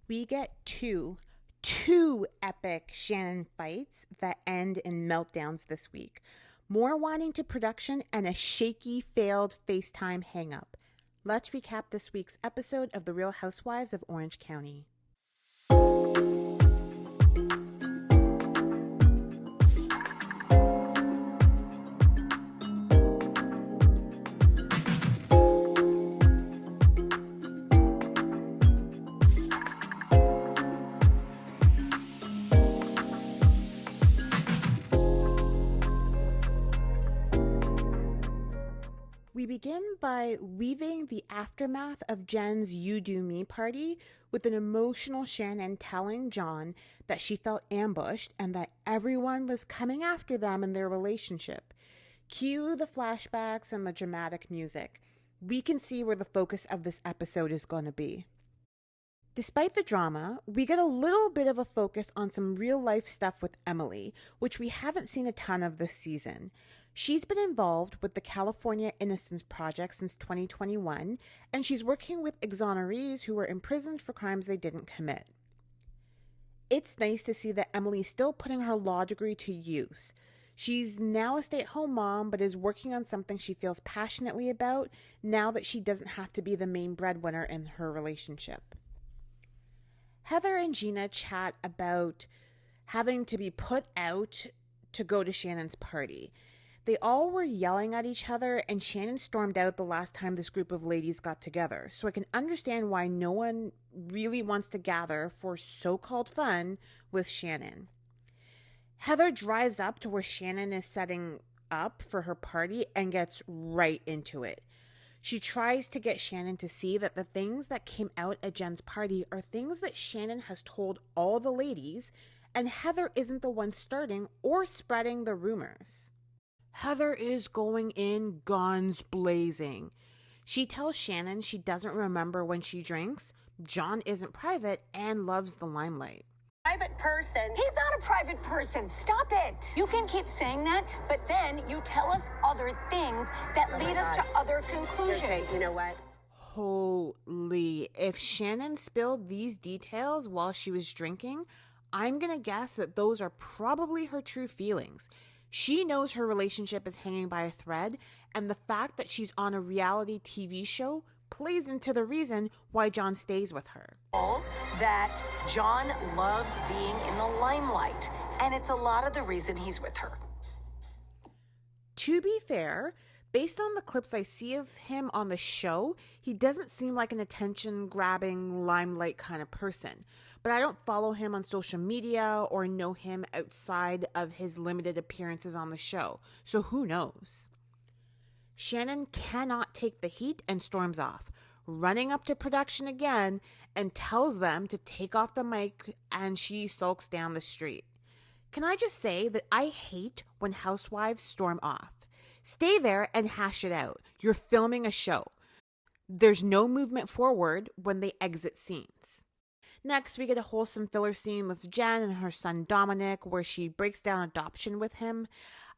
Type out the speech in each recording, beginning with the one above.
We get two epic Shannon fights that end in meltdowns this week. More whining to production and a shaky, failed FaceTime hang-up. Let's recap this week's episode of The Real Housewives of Orange County. We begin by weaving the aftermath of Jen's You Do Me party with an emotional Shannon telling John that she felt ambushed and that everyone was coming after them in their relationship. Cue the flashbacks and the dramatic music. We can see where the focus of this episode is going to be. Despite the drama, we get a little bit of a focus on some real-life stuff with Emily, which we haven't seen a ton of this season. She's been involved with the California Innocence Project since 2021, and she's working with exonerees who were imprisoned for crimes they didn't commit. It's nice to see that Emily's still putting her law degree to use. She's now a stay-at-home mom, but is working on something she feels passionately about now that she doesn't have to be the main breadwinner in her relationship. Heather and Gina chat about having to be put out to go to Shannon's party. They all were yelling at each other, and Shannon stormed out the last time this group of ladies got together, so I can understand why no one really wants to gather for so-called fun with Shannon. Heather drives up to where Shannon is setting up for her party and gets right into it. She tries to get Shannon to see that the things that came out at Jen's party are things that Shannon has told all the ladies, and Heather isn't the one starting or spreading the rumors. Heather is going in guns blazing. She tells Shannon she doesn't remember when she drinks, John isn't private, and loves the limelight. Private person. He's not a private person. Stop it. You can keep saying that, but then you tell us other things that lead us to other conclusions. Okay, you know what? Holy. If Shannon spilled these details while she was drinking, I'm going to guess that those are probably her true feelings. She knows her relationship is hanging by a thread, and the fact that she's on a reality TV show plays into the reason why John stays with her. That John loves being in the limelight, and it's a lot of the reason he's with her. To be fair, based on the clips I see of him on the show, he doesn't seem like an attention-grabbing, limelight kind of person. But I don't follow him on social media or know him outside of his limited appearances on the show, so who knows? Shannon cannot take the heat and storms off, running up to production again and tells them to take off the mic, and she sulks down the street. Can I just say that I hate when housewives storm off? Stay there and hash it out. You're filming a show. There's no movement forward when they exit scenes. Next, we get a wholesome filler scene with Jenn and her son Dominic, where she breaks down adoption with him.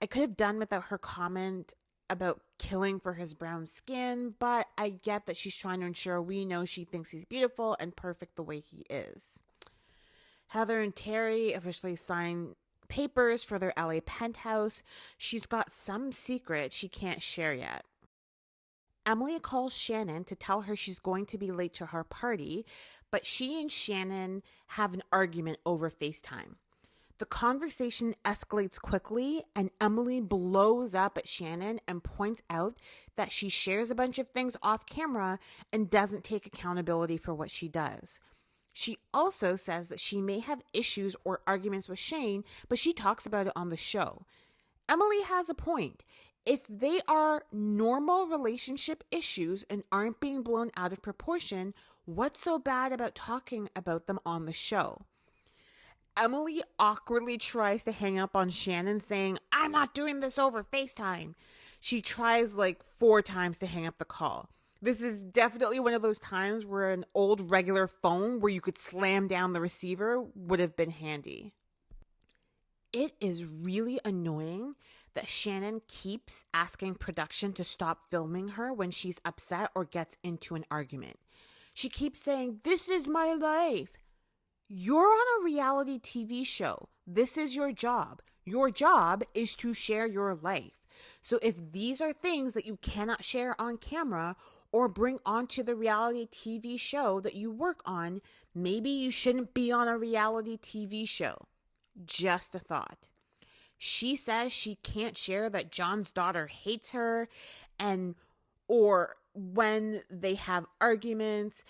I could have done without her comment about killing for his brown skin, but I get that she's trying to ensure we know she thinks he's beautiful and perfect the way he is. Heather and Terry officially sign papers for their LA penthouse. She's got some secret she can't share yet. Emily calls Shannon to tell her she's going to be late to her party, but she and Shannon have an argument over FaceTime. The conversation escalates quickly, and Emily blows up at Shannon and points out that she shares a bunch of things off camera and doesn't take accountability for what she does. She also says that she may have issues or arguments with Shane, but she talks about it on the show. Emily has a point. If they are normal relationship issues and aren't being blown out of proportion, what's so bad about talking about them on the show? Emily awkwardly tries to hang up on Shannon, saying, "I'm not doing this over FaceTime." She tries like 4 times to hang up the call. This is definitely one of those times where an old regular phone where you could slam down the receiver would have been handy. It is really annoying that Shannon keeps asking production to stop filming her when she's upset or gets into an argument. She keeps saying, "This is my life." You're on a reality TV show. This is your job. Your job is to share your life. So if these are things that you cannot share on camera or bring onto the reality TV show that you work on, maybe you shouldn't be on a reality TV show. Just a thought. She says she can't share that John's daughter hates her or when they have arguments.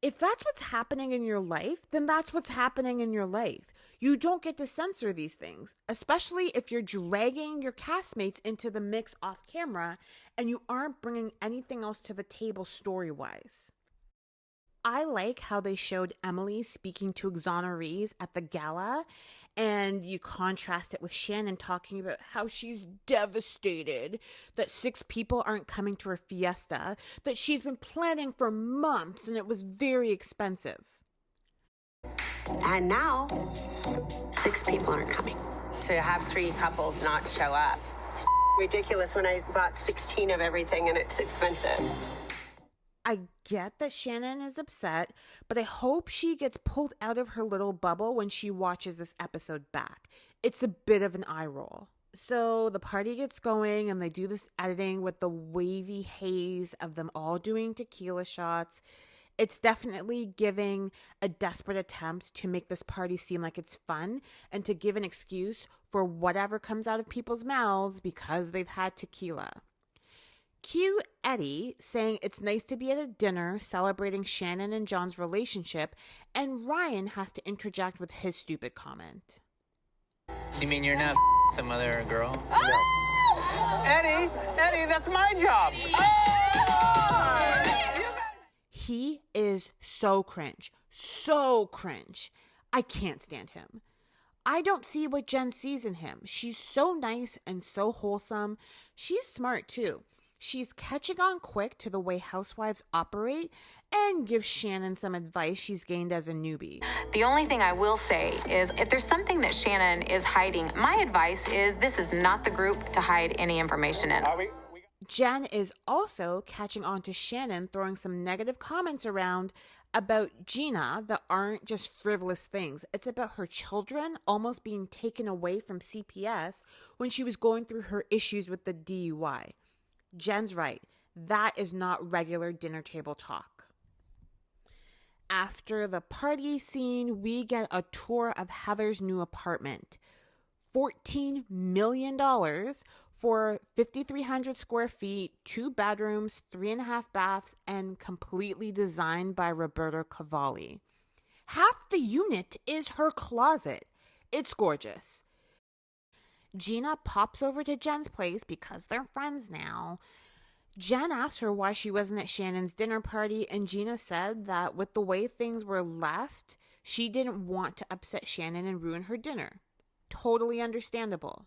If that's what's happening in your life, then that's what's happening in your life. You don't get to censor these things, especially if you're dragging your castmates into the mix off camera and you aren't bringing anything else to the table story-wise. I like how they showed Emily speaking to exonerees at the gala, and you contrast it with Shannon talking about how she's devastated that 6 people aren't coming to her fiesta, that she's been planning for months and it was very expensive. And now, 6 people aren't coming. To have 3 couples not show up. It's ridiculous when I bought 16 of everything and it's expensive. I get that Shannon is upset, but I hope she gets pulled out of her little bubble when she watches this episode back. It's a bit of an eye roll. So the party gets going and they do this editing with the wavy haze of them all doing tequila shots. It's definitely giving a desperate attempt to make this party seem like it's fun and to give an excuse for whatever comes out of people's mouths because they've had tequila. Cue Eddie saying it's nice to be at a dinner celebrating Shannon and John's relationship, and Ryan has to interject with his stupid comment. You mean you're not some other girl? No. Eddie, that's my job. He is so cringe. So cringe. I can't stand him. I don't see what Jenn sees in him. She's so nice and so wholesome. She's smart too. She's catching on quick to the way housewives operate and gives Shannon some advice she's gained as a newbie. The only thing I will say is if there's something that Shannon is hiding, my advice is this is not the group to hide any information in. Jenn is also catching on to Shannon throwing some negative comments around about Gina that aren't just frivolous things. It's about her children almost being taken away from CPS when she was going through her issues with the DUI. Jen's right. That is not regular dinner table talk. After the party scene, we get a tour of Heather's new apartment. $14 million for 5,300 square feet, 2 bedrooms, 3.5 baths, and completely designed by Roberto Cavalli. Half the unit is her closet. It's gorgeous. Gina pops over to Jen's place because they're friends now. Jenn asks her why she wasn't at Shannon's dinner party, and Gina said that with the way things were left, she didn't want to upset Shannon and ruin her dinner. Totally understandable.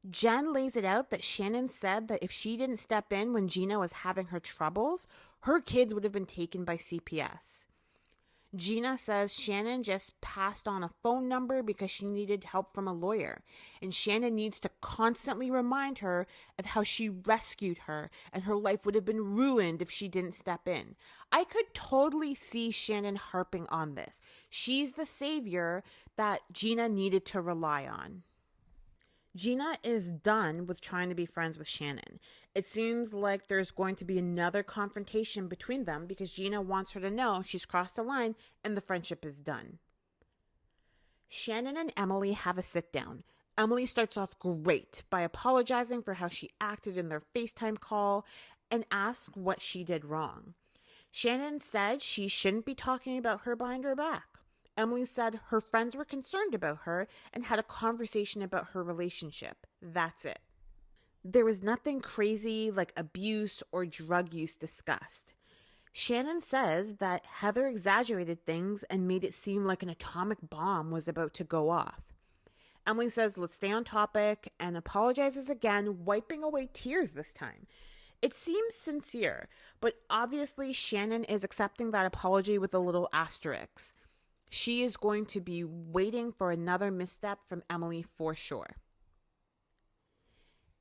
Jenn lays it out that Shannon said that if she didn't step in when Gina was having her troubles, her kids would have been taken by CPS. Gina says Shannon just passed on a phone number because she needed help from a lawyer, and Shannon needs to constantly remind her of how she rescued her and her life would have been ruined if she didn't step in. I could totally see Shannon harping on this. She's the savior that Gina needed to rely on. Gina is done with trying to be friends with Shannon. It seems like there's going to be another confrontation between them because Gina wants her to know she's crossed the line and the friendship is done. Shannon and Emily have a sit down. Emily starts off great by apologizing for how she acted in their FaceTime call and asks what she did wrong. Shannon said she shouldn't be talking about her behind her back. Emily said her friends were concerned about her and had a conversation about her relationship. That's it. There was nothing crazy like abuse or drug use discussed. Shannon says that Heather exaggerated things and made it seem like an atomic bomb was about to go off. Emily says let's stay on topic and apologizes again, wiping away tears this time. It seems sincere, but obviously Shannon is accepting that apology with a little asterisk. She is going to be waiting for another misstep from Emily for sure.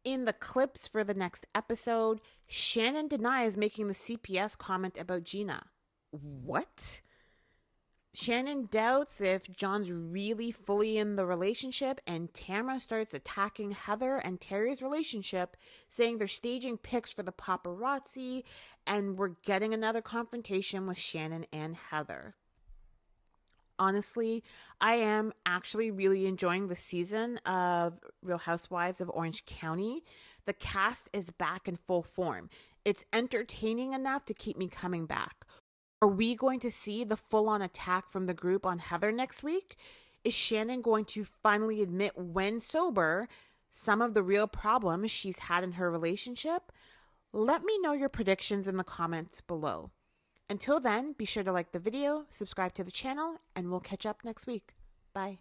In the clips for the next episode, Shannon denies making the CPS comment about Gina. What? Shannon doubts if John's really fully in the relationship, and Tamra starts attacking Heather and Terry's relationship, saying they're staging pics for the paparazzi, and we're getting another confrontation with Shannon and Heather. Honestly, I am actually really enjoying the season of Real Housewives of Orange County. The cast is back in full form. It's entertaining enough to keep me coming back. Are we going to see the full-on attack from the group on Heather next week? Is Shannon going to finally admit, when sober, some of the real problems she's had in her relationship? Let me know your predictions in the comments below. Until then, be sure to like the video, subscribe to the channel, and we'll catch up next week. Bye.